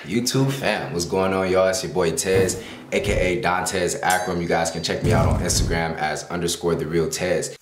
YouTube fam, what's going on, y'all? It's your boy Tez, aka Dantes Akram. You guys can check me out on Instagram as _TheRealTez.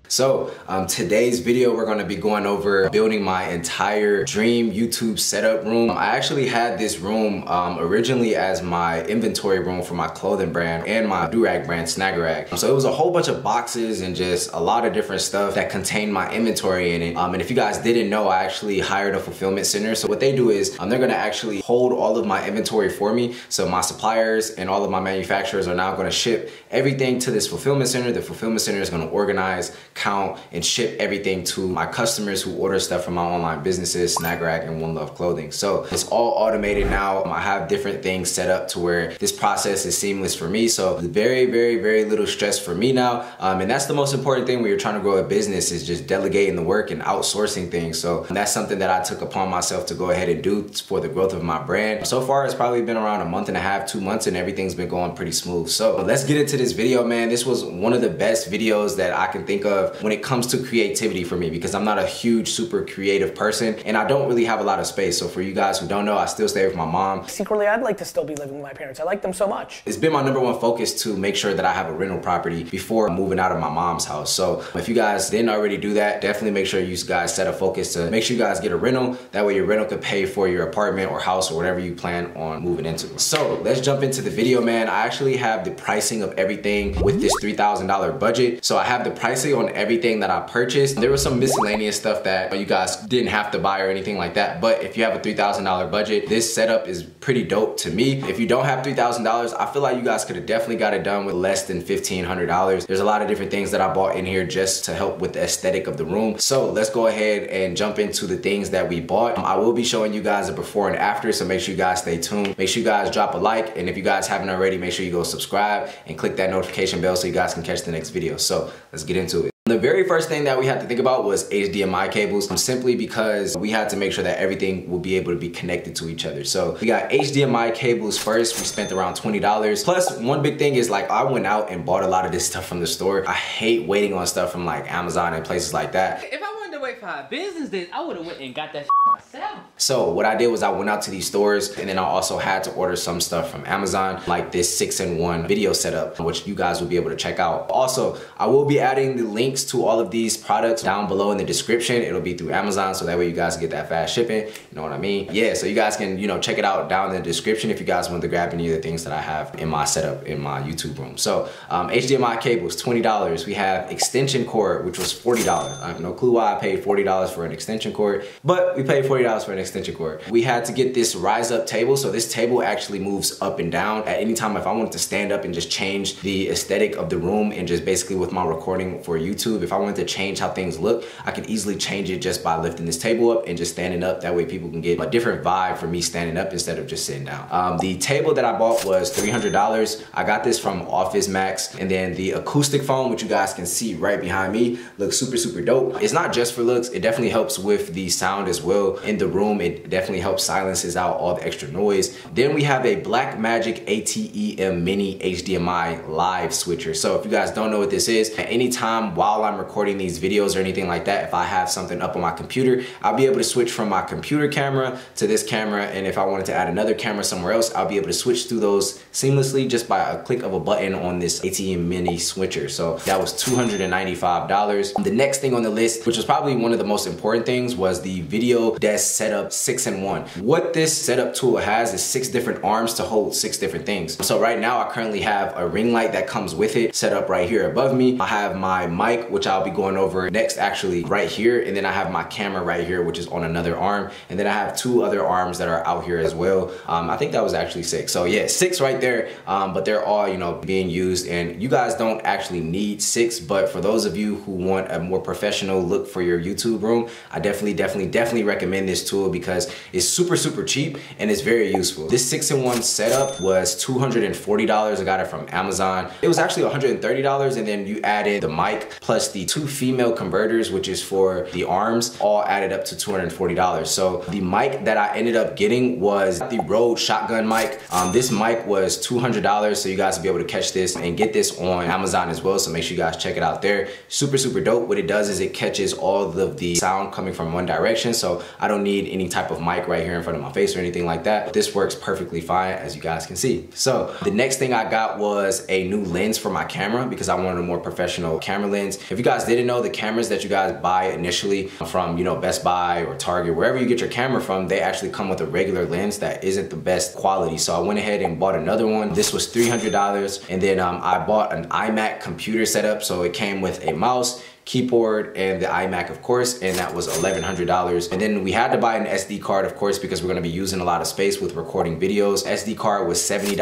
So today's video, we're gonna be going over building my entire dream YouTube setup room. I actually had this room originally as my inventory room for my clothing brand and my do-rag brand, Snaggerag. So it was a whole bunch of boxes and just a lot of different stuff that contained my inventory in it. And if you guys didn't know, I actually hired a fulfillment center. So what they do is they're gonna actually hold all of my inventory for me. So my suppliers and all of my manufacturers are now gonna ship everything to this fulfillment center. The fulfillment center is gonna organize, count, and ship everything to my customers who order stuff from my online businesses, Snaggerag and One Love Clothing. So it's all automated now. I have different things set up to where this process is seamless for me. So very, very, very little stress for me now. And that's the most important thing when you're trying to grow a business, is just delegating the work and outsourcing things. So that's something that I took upon myself to go ahead and do for the growth of my brand. So far, it's probably been around a month and a half, 2 months, and everything's been going pretty smooth. So let's get into this video, man. This was one of the best videos that I can think of when it comes to creativity for me, because I'm not a huge, super creative person and I don't really have a lot of space. So for you guys who don't know, I still stay with my mom. Secretly, I'd like to still be living with my parents. I like them so much. It's been my #1 focus to make sure that I have a rental property before moving out of my mom's house. So if you guys didn't already do that, definitely make sure you guys set a focus to make sure you guys get a rental. That way your rental could pay for your apartment or house or whatever you plan on moving into. So let's jump into the video, man. I actually have the pricing of everything with this $3,000 budget. So I have the pricing on everything that I purchased. There was some miscellaneous stuff that you guys didn't have to buy or anything like that. But if you have a $3,000 budget, this setup is pretty dope to me. If you don't have $3,000, I feel like you guys could have definitely got it done with less than $1,500. There's a lot of different things that I bought in here just to help with the aesthetic of the room. So let's go ahead and jump into the things that we bought. I will be showing you guys a before and after, so make sure you guys stay tuned. Make sure you guys drop a like, and if you guys haven't already, make sure you go subscribe and click that notification bell so you guys can catch the next video. So let's get into it. The very first thing that we had to think about was HDMI cables, simply because we had to make sure that everything will be able to be connected to each other. So we got HDMI cables first. We spent around $20. Plus, one big thing is, like, I went out and bought a lot of this stuff from the store. I hate waiting on stuff from like Amazon and places like that. If I wanted to wait 5 business days, I would have went and got that myself. So what I did was I went out to these stores, and then I also had to order some stuff from Amazon, like this 6-in-1 video setup, which you guys will be able to check out. Also, I will be adding the links to all of these products down below in the description. It'll be through Amazon, so that way you guys get that fast shipping. You know what I mean? Yeah, so you guys can, you know, check it out down in the description if you guys want to grab any of the things that I have in my setup in my YouTube room. So HDMI cables, $20. We have extension cord, which was $40. I have no clue why I paid $40 for an extension cord, but we paid $40 for an extension cord. We had to get this rise up table. So this table actually moves up and down at any time. If I wanted to stand up and just change the aesthetic of the room, and just basically with my recording for YouTube, if I wanted to change how things look, I could easily change it just by lifting this table up and just standing up. That way people can get a different vibe from me standing up instead of just sitting down. The table that I bought was $300. I got this from Office Max. And then the acoustic foam, which you guys can see right behind me, looks super, super dope. It's not just for looks. It definitely helps with the sound as well in the room. It definitely helps silences out all the extra noise. Then we have a Blackmagic ATEM Mini HDMI live switcher. So if you guys don't know what this is, at any time while I'm recording these videos or anything like that, if I have something up on my computer, I'll be able to switch from my computer camera to this camera. And if I wanted to add another camera somewhere else, I'll be able to switch through those seamlessly just by a click of a button on this ATEM Mini switcher. So that was $295. The next thing on the list, which was probably one of the most important things, was the video desk setup 6-in-1. What this setup tool has is 6 different arms to hold 6 different things. So right now I currently have a ring light that comes with it set up right here above me. I have my mic, which I'll be going over next, actually right here. And then I have my camera right here, which is on another arm. And then I have 2 other arms that are out here as well. I think that was actually 6. So yeah, 6 right there. But they're all, you know, being used, and you guys don't actually need 6, but for those of you who want a more professional look for your YouTube room, I definitely recommend this tool because it's super cheap and it's very useful. This 6-in-1 setup was $240. I got it from Amazon. It was actually $130, and then you added the mic plus the 2 female converters, which is for the arms, all added up to $240. So the mic that I ended up getting was the Rode shotgun mic. This mic was $200, so you guys will be able to catch this and get this on Amazon as well, so make sure you guys check it out there. Super dope. What it does is it catches all of the sound coming from one direction, so I don't need any type of mic right here in front of my face or anything like that. This works perfectly fine, as you guys can see. So the next thing I got was a new lens for my camera because I wanted a more professional camera lens. If you guys didn't know, the cameras that you guys buy initially from, you know, Best Buy or Target, wherever you get your camera from, they actually come with a regular lens that isn't the best quality. So I went ahead and bought another one. This was $300, and then I bought an iMac computer setup, so it came with a mouse, keyboard, and the iMac, of course, and that was $1,100. And then we had to buy an SD card, of course, because we're gonna be using a lot of space with recording videos. SD card was $70,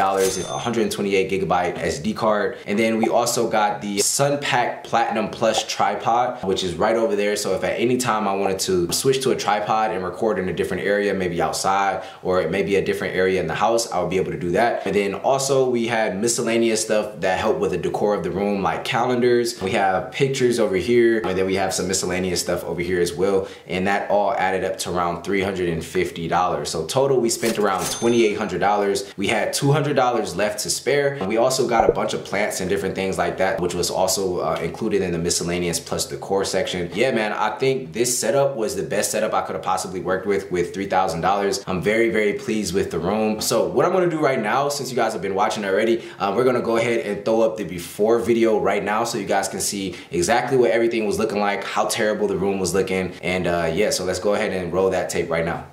128 gigabyte SD card. And then we also got the Sunpack Platinum Plus tripod, which is right over there. So if at any time I wanted to switch to a tripod and record in a different area, maybe outside, or it may be a different area in the house, I would be able to do that. And then also we had miscellaneous stuff that helped with the decor of the room, like calendars. We have pictures over here, and then we have some miscellaneous stuff over here as well, and that all added up to around $350. So total we spent around $2,800. We had $200 left to spare, and we also got a bunch of plants and different things like that, which was also included in the miscellaneous plus decor section. Yeah, man, I think this setup was the best setup I could have possibly worked with $3,000. I'm very pleased with the room. So what I'm gonna do right now, since you guys have been watching already, we're gonna go ahead and throw up the before video right now so you guys can see exactly what everything was looking like, how terrible the room was looking, and yeah, so let's go ahead and roll that tape right now.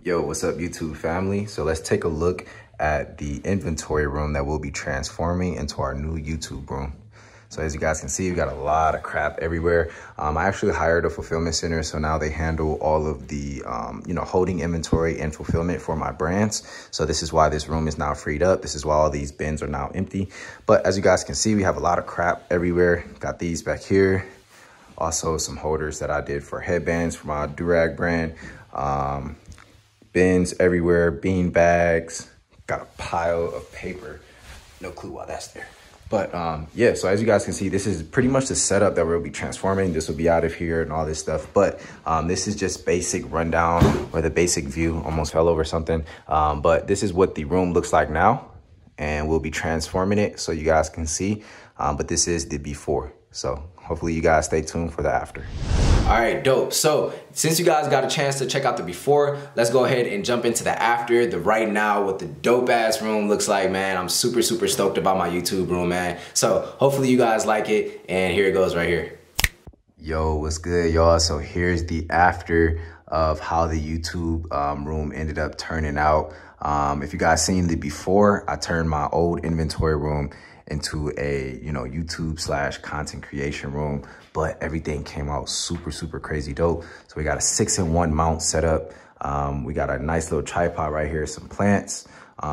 Yo, what's up YouTube family? So let's take a look at the inventory room that we'll be transforming into our new YouTube room. So as you guys can see, we got a lot of crap everywhere. I actually hired a fulfillment center, so now they handle all of the, you know, holding inventory and fulfillment for my brands. So this is why this room is now freed up. This is why all these bins are now empty. But as you guys can see, we have a lot of crap everywhere. Got these back here. Also some holders that I did for headbands for my Durag brand. Bins everywhere, bean bags. Got a pile of paper. No clue why that's there. But yeah, so as you guys can see, this is pretty much the setup that we'll be transforming. This will be out of here and all this stuff. But this is just basic rundown, or the basic view. Almost fell over something. But this is what the room looks like now. And we'll be transforming it so you guys can see. But this is the before. So hopefully you guys stay tuned for the after. All right, dope. So since you guys got a chance to check out the before, let's go ahead and jump into the after, the right now, what the dope ass room looks like, man. I'm super stoked about my YouTube room, man. So hopefully you guys like it, and here it goes right here. Yo, what's good, y'all? So here's the after of how the YouTube room ended up turning out. If you guys seen the before, I turned my old inventory room into a, you know, YouTube / content creation room, but everything came out super crazy dope. So we got a 6-in-1 mount setup. We got a nice little tripod right here, some plants.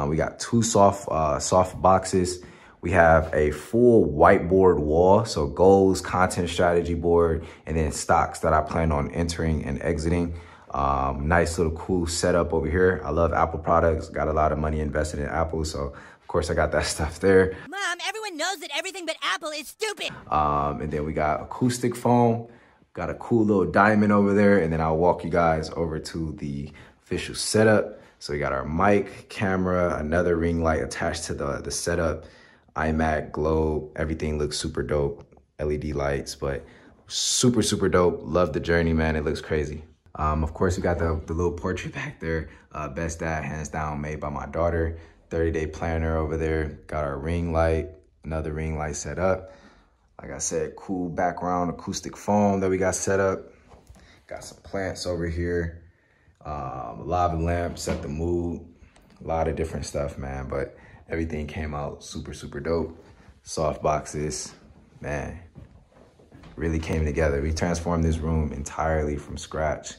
We got 2 soft boxes. We have a full whiteboard wall, so goals, content strategy board, and then stocks that I plan on entering and exiting. Nice little cool setup over here. I love Apple products, got a lot of money invested in Apple, so of course I got that stuff there. Mom, everyone knows that everything but Apple is stupid. And then we got acoustic foam, got a cool little diamond over there, and then I'll walk you guys over to the official setup. So we got our mic, camera, another ring light attached to the setup, iMac, globe, everything looks super dope, LED lights, but super dope. Love the journey, man, it looks crazy. Of course, we got the little portrait back there, best dad, hands down, made by my daughter. 30-day planner over there. Got our ring light, another ring light set up. Like I said, cool background acoustic foam that we got set up. Got some plants over here. Lava lamp, set the mood. A lot of different stuff, man. But everything came out super dope. Soft boxes, man. Really came together. We transformed this room entirely from scratch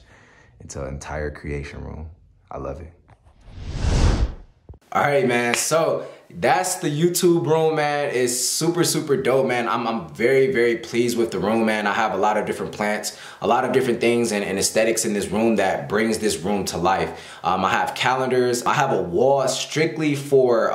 into an entire creation room. I love it. All right, man, so that's the YouTube room, man. It's super, super dope, man. I'm very, very pleased with the room, man. I have a lot of different plants, a lot of different things and aesthetics in this room that brings this room to life. I have calendars. I have a wall strictly for,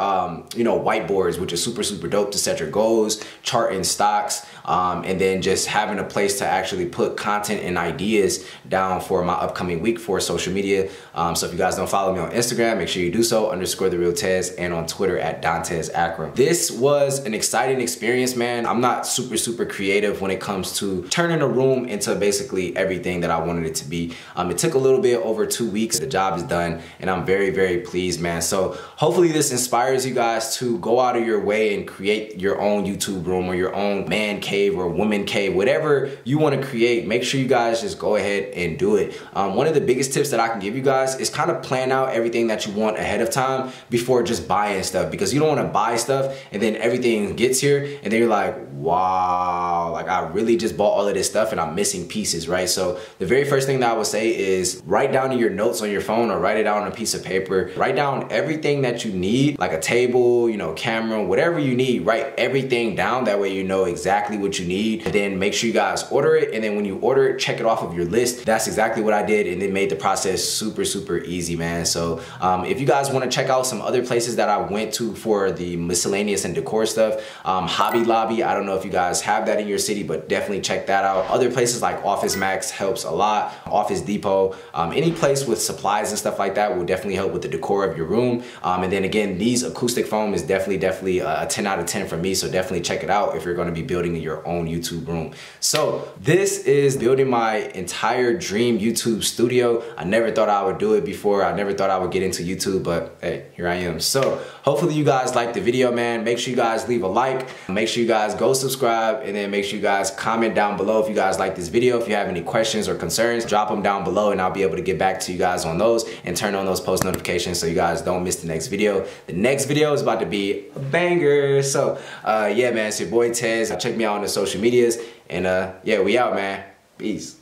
you know, whiteboards, which is super, super dope to set your goals, charting stocks, and then just having a place to actually put content and ideas down for my upcoming week for social media. So if you guys don't follow me on Instagram, make sure you do so, _TheRealTez, and on Twitter at Dantes Akram. This was an exciting experience, man. I'm not super, super creative when it comes to turning a room into basically everything that I wanted it to be. It took a little bit over 2 weeks. The job is done and I'm very, very pleased, man. So hopefully this inspires you guys to go out of your way and create your own YouTube room or your own man cave or woman cave, whatever you want to create. Make sure you guys just go ahead and do it. One of the biggest tips that I can give you guys is kind of plan out everything that you want ahead of time before just buying stuff, because you don't want to buy stuff and then everything gets here and then you're like, wow, like I really just bought all of this stuff and I'm missing pieces, right? So the very first thing that I would say is write down in your notes on your phone or write it out on a piece of paper. Write down everything that you need, like a table, you know, camera, whatever you need. Write everything down. That way you know exactly what you need. And then make sure you guys order it. And then when you order it, check it off of your list. That's exactly what I did, and it made the process super, super easy, man. So if you guys want to check out some other places that I went to for the miscellaneous and decor stuff, Hobby Lobby, I don't know if you guys have that in your city, but definitely check that out. Other places like Office Max helps a lot. Office Depot, any place with supplies and stuff like that will definitely help with the decor of your room. And then again, these acoustic foam is definitely a 10 out of 10 for me. So definitely check it out if you're going to be building your own YouTube room. So this is building my entire dream YouTube studio. I never thought I would do it before. I never thought I would get into YouTube, but hey, here I am. So hopefully you guys liked the video, man. Make sure you guys leave a like. Make sure you guys go subscribe, and then make sure you guys comment down below if you guys like this video. If you have any questions or concerns, drop them down below and I'll be able to get back to you guys on those and turn on those post notifications so you guys don't miss the next video. The next video is about to be a banger. So yeah, man, it's your boy Tez. Check me out on the social medias, and yeah, we out, man. Peace.